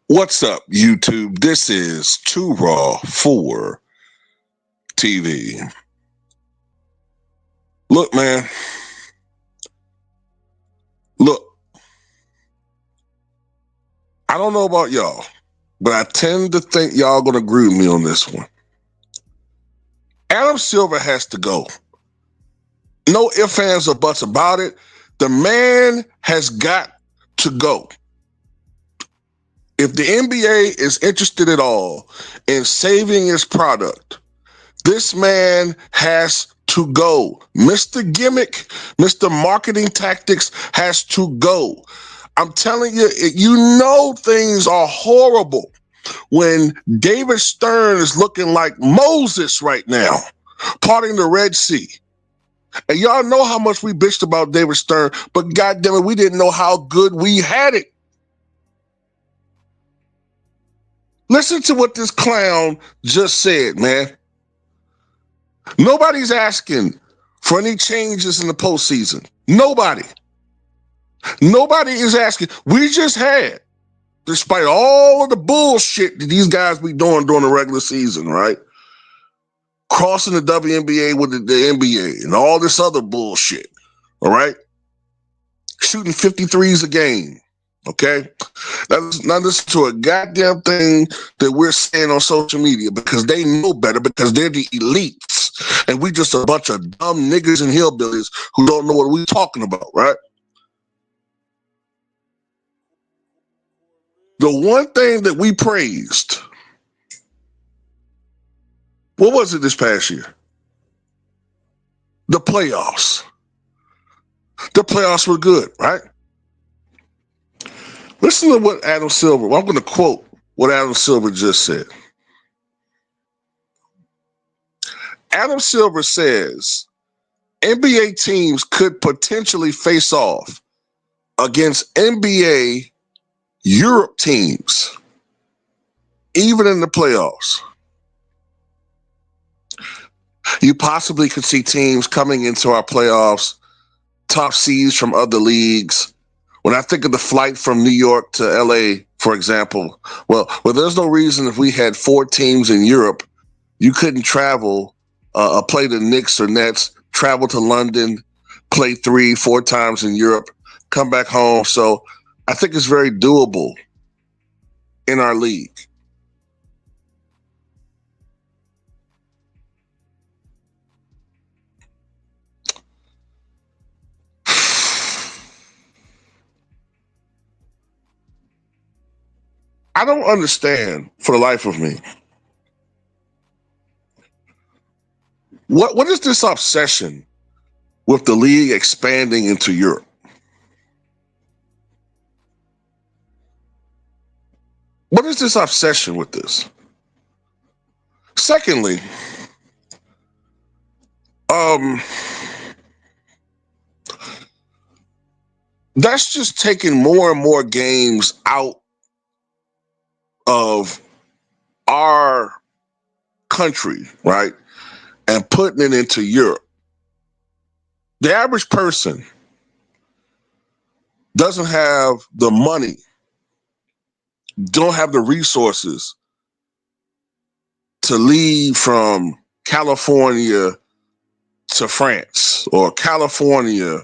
What's up, YouTube? This is Too Raw for TV. Look, man. Look, I don't know about y'all, but I tend to think y'all gonna agree with me on this one. Adam Silver has to go. No ifs, ands, or buts about it. The man has got to go. If the NBA is interested at all in saving its product, this man has to go. Mr. Gimmick, Mr. Marketing Tactics has to go. I'm telling you, things are horrible when David Stern is looking like Moses right now, parting the Red Sea. And y'all know how much we bitched about David Stern, but goddamn it, we didn't know how good we had it. Listen to what this clown just said, man. Nobody's asking for any changes in the postseason. Nobody is asking. We just had, despite all of the bullshit that these guys be doing during the regular season, right? Crossing the WNBA with the NBA and all this other bullshit, all right? Shooting 53s a game, okay? Now listen to a goddamn thing that we're saying on social media because they know better, because they're the elites. And we just a bunch of dumb niggas and hillbillies who don't know what we're talking about, right? The one thing that we praised, what was it this past year? The playoffs. The playoffs were good, right? Listen to what Adam Silver, I'm going to quote what Adam Silver just said. Adam Silver says NBA teams could potentially face off against NBA Europe teams, even in the playoffs. You possibly could see teams coming into our playoffs, top seeds from other leagues. When I think of the flight from New York to LA, for example, well, there's no reason if we had 4 teams in Europe, you couldn't travel, play the Knicks or Nets, travel to London, play 3-4 times in Europe, come back home. So I think it's very doable in our league. I don't understand for the life of me. What is this obsession with the league expanding into Europe? What is this obsession with this? Secondly, that's just taking more and more games out of our country, right? And putting it into Europe. The average person doesn't have the money, don't have the resources to leave from California to France or California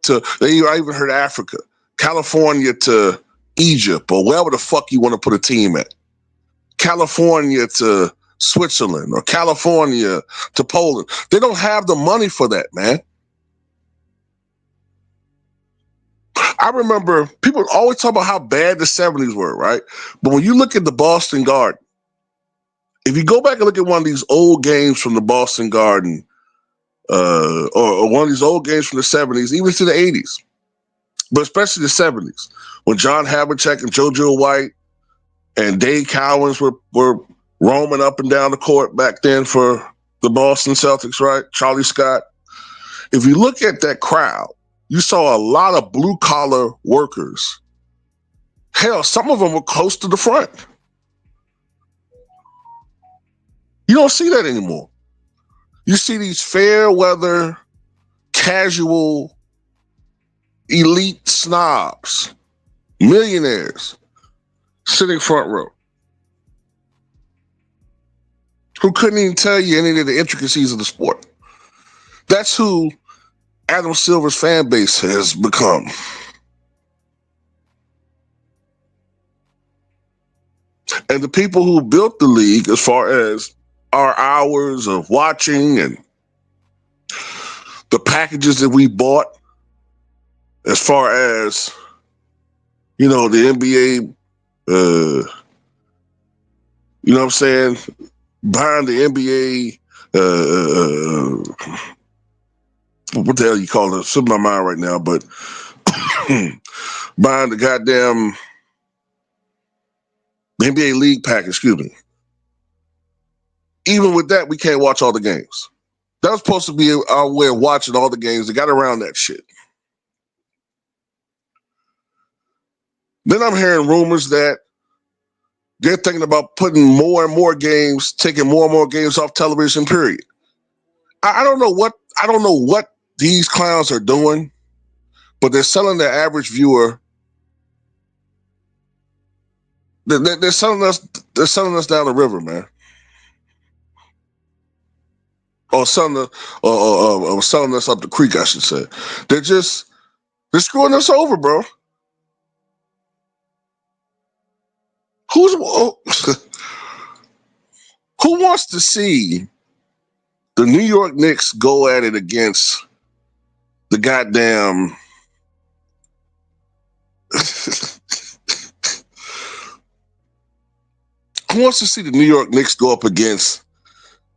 to, I even heard Africa, California to Egypt or wherever the fuck you want to put a team at. California to Switzerland or California to Poland. They don't have the money for that, man. I remember people always talk about how bad the 70s were, right? But when you look at the Boston Garden, if you go back and look at one of these old games from the Boston Garden, or one of these old games from the 70s, even to the 80s, but especially the 70s, when John Havlicek and JoJo White and Dave Cowens were roaming up and down the court back then for the Boston Celtics, right? Charlie Scott. If you look at that crowd, you saw a lot of blue-collar workers. Hell, some of them were close to the front. You don't see that anymore. You see these fair-weather, casual, elite snobs, millionaires, sitting front row, who couldn't even tell you any of the intricacies of the sport. That's who Adam Silver's fan base has become. And the people who built the league, as far as our hours of watching and the packages that we bought, as far as, the NBA, you know what I'm saying, behind the NBA, what the hell you call it? It's slipping my mind right now, but behind the goddamn NBA league package, excuse me. Even with that, we can't watch all the games. That was supposed to be our way of watching all the games. They got around that shit. Then I'm hearing rumors that they're thinking about putting more and more games, taking more and more games off television, period. I don't know what these clowns are doing, but they're selling the average viewer. They're selling us down the river, man. Or selling us up the creek, I should say. They're screwing us over, bro. Who wants to see the New York Knicks go at it against the goddamn who wants to see the New York Knicks go up against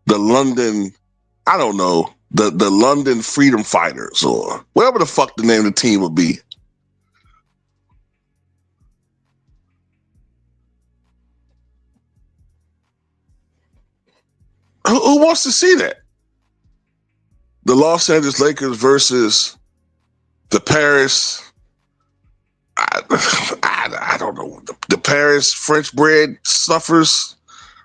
the London, I don't know, the London Freedom Fighters or whatever the fuck the name of the team would be? Who wants to see that? The Los Angeles Lakers versus the Paris, I don't know, the Paris French bread stuffers,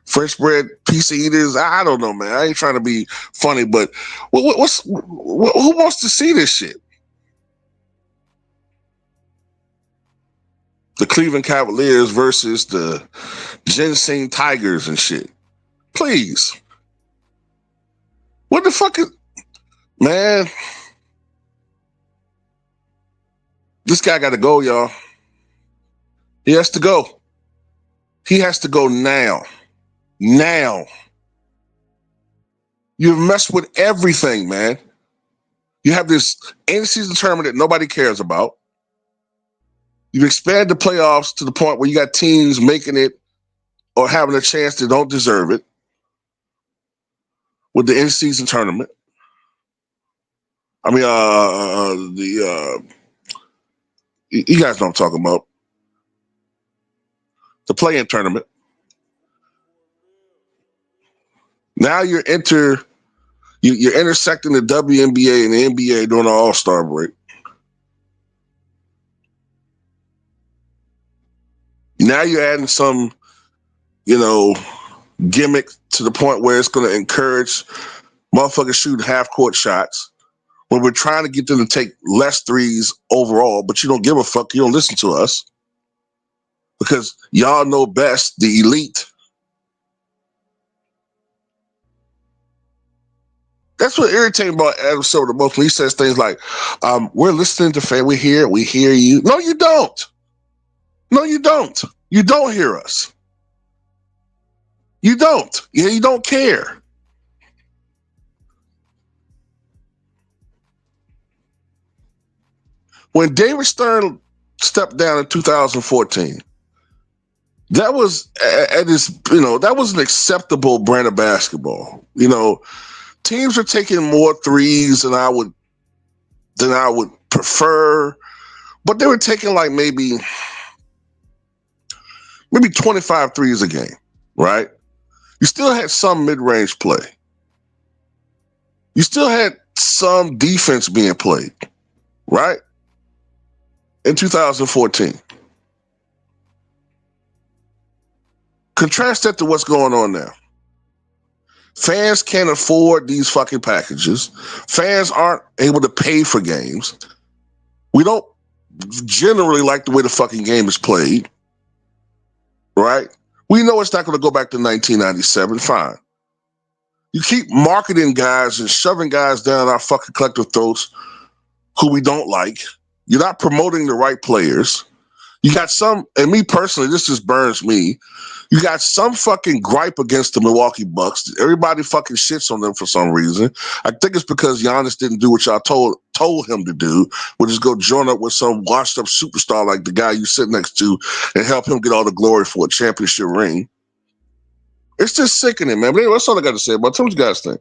French bread pizza eaters. I don't know, man. I ain't trying to be funny, but who wants to see this shit? The Cleveland Cavaliers versus the Ginseng Tigers and shit. Please. What the fuck is... Man, this guy got to go, y'all. He has to go. He has to go now. Now. You've messed with everything, man. You have this in-season tournament that nobody cares about. You've expanded the playoffs to the point where you got teams making it or having a chance that don't deserve it with the in-season tournament. I mean, you guys know what I'm talking about. The play-in tournament. Now you're intersecting the WNBA and the NBA during the All-Star break. Now you're adding some, gimmick to the point where it's going to encourage motherfuckers shooting half-court shots when we're trying to get them to take less threes overall, but you don't give a fuck. You don't listen to us because y'all know best, the elite. That's what irritating about Adam Silver the most when he says things like, we're listening to fan, we hear you. No, you don't. No, you don't. You don't hear us. You don't. You don't care. When David Stern stepped down in 2014, that was that was an acceptable brand of basketball. Teams are taking more threes than I would prefer, but they were taking like maybe 25 threes a game, right? You still had some mid-range play. You still had some defense being played, right? In 2014. Contrast that to what's going on now. Fans can't afford these fucking packages. Fans aren't able to pay for games. We don't generally like the way the fucking game is played. right? We know it's not going to go back to 1997. Fine. You keep marketing guys and shoving guys down our fucking collective throats who we don't like. You're not promoting the right players. You got some, and me personally, this just burns me. You got some fucking gripe against the Milwaukee Bucks. Everybody fucking shits on them for some reason. I think it's because Giannis didn't do what y'all told him to do, which is go join up with some washed up superstar like the guy you sit next to and help him get all the glory for a championship ring. It's just sickening, man. But anyway, that's all I got to say about it. Tell me what you guys think.